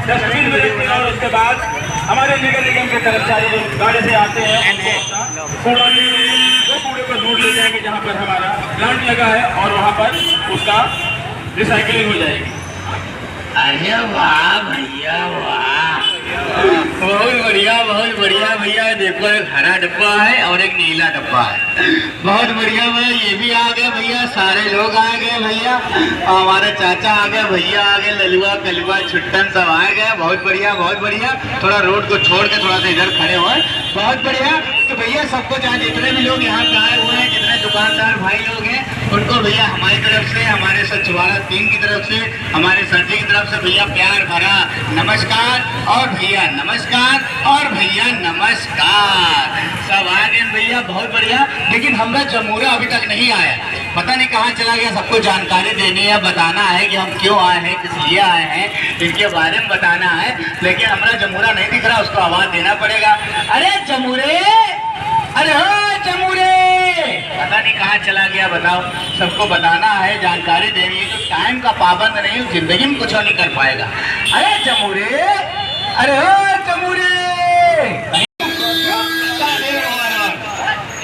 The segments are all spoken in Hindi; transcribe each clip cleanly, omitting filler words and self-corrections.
डस्टबिन में देते हैं और उसके बाद हमारे नगर निगम के कर्मचारी जो गाड़ी से आते हैं कूड़ा वो कूड़े को दूर ले जाएंगे जहाँ पर हमारा प्लांट लगा है और वहाँ पर उसका रिसाइकलिंग हो जाएगी। अरे वाह भैया वाह, बहुत बढ़िया भैया। देखो एक हरा डब्बा है और एक नीला डब्बा है, बहुत बढ़िया भैया। ये भी आ गए भैया, सारे लोग आ गए भैया, हमारे चाचा आ गए, भैया आ गए, ललुआ कलुआ छुट्टन सब आ गए। बहुत बढ़िया बहुत बढ़िया। थोड़ा रोड को छोड़ के थोड़ा सा इधर खड़े हुए, बहुत बढ़िया। तो भैया सबको चाहे जितने भी लोग यहाँ पे आए हुए हैं, जितने दुकानदार भाई लोग हैं, उनको भैया हमारी तरफ से, हमारे स्वच्छ भारत टीम की तरफ से, हमारे सर जी की तरफ से भैया प्यार भरा नमस्कार और भैया नमस्कार और भैया नमस्कार। सब आ गए भैया, बहुत बढ़िया। लेकिन हमारा जमूरा अभी तक नहीं आया, पता नहीं कहाँ चला गया। सबको जानकारी देनी है, बताना है कि हम क्यों आए हैं, किस लिए आए हैं, इनके बारे में बताना है। लेकिन हमारा जमूरा नहीं दिख रहा, उसको आवाज देना पड़ेगा। अरे जमूरे, अरे हो जमूरे, पता नहीं कहाँ चला गया, बताओ। सबको बताना है, जानकारी देनी है। तो टाइम का पाबंद नहीं, जिंदगी में कुछ नहीं कर पाएगा। अरे जमूरे, अरे हो जमूरे,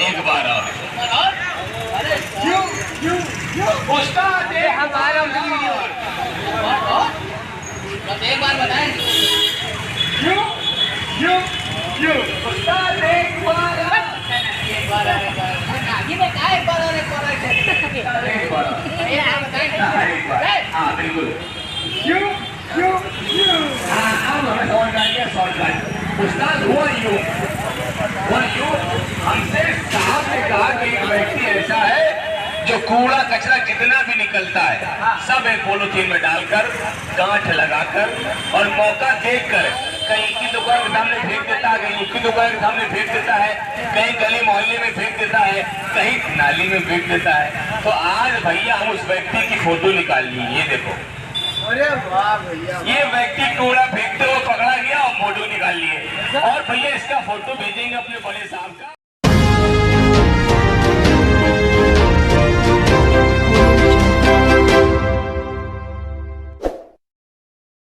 एक बार और हमारा एक बार बताएं, हाँ बिल्कुल। उस्ताद हुआ यूं, हमसे साहब ने कहा कि एक व्यक्ति ऐसा है जो कूड़ा कचरा जितना भी निकलता है सब एक पॉलीथीन में डालकर, गांठ लगाकर और मौका देखकर कहीं की दुकान के सामने फेंक देता है, कहीं की दुकान के सामने फेंक देता है, कहीं गली मोहल्ले में फेंक देता है, कहीं नाली में फेंक देता है। तो आज भैया हम उस व्यक्ति की फोटो निकाल ली, ये देखो। अरे वाह भैया, ये व्यक्ति कूड़ा फेंकते हुए पकड़ा गया और फोटो निकाल लिए। और भैया इसका फोटो भेजेंगे अपने बड़े साहब का।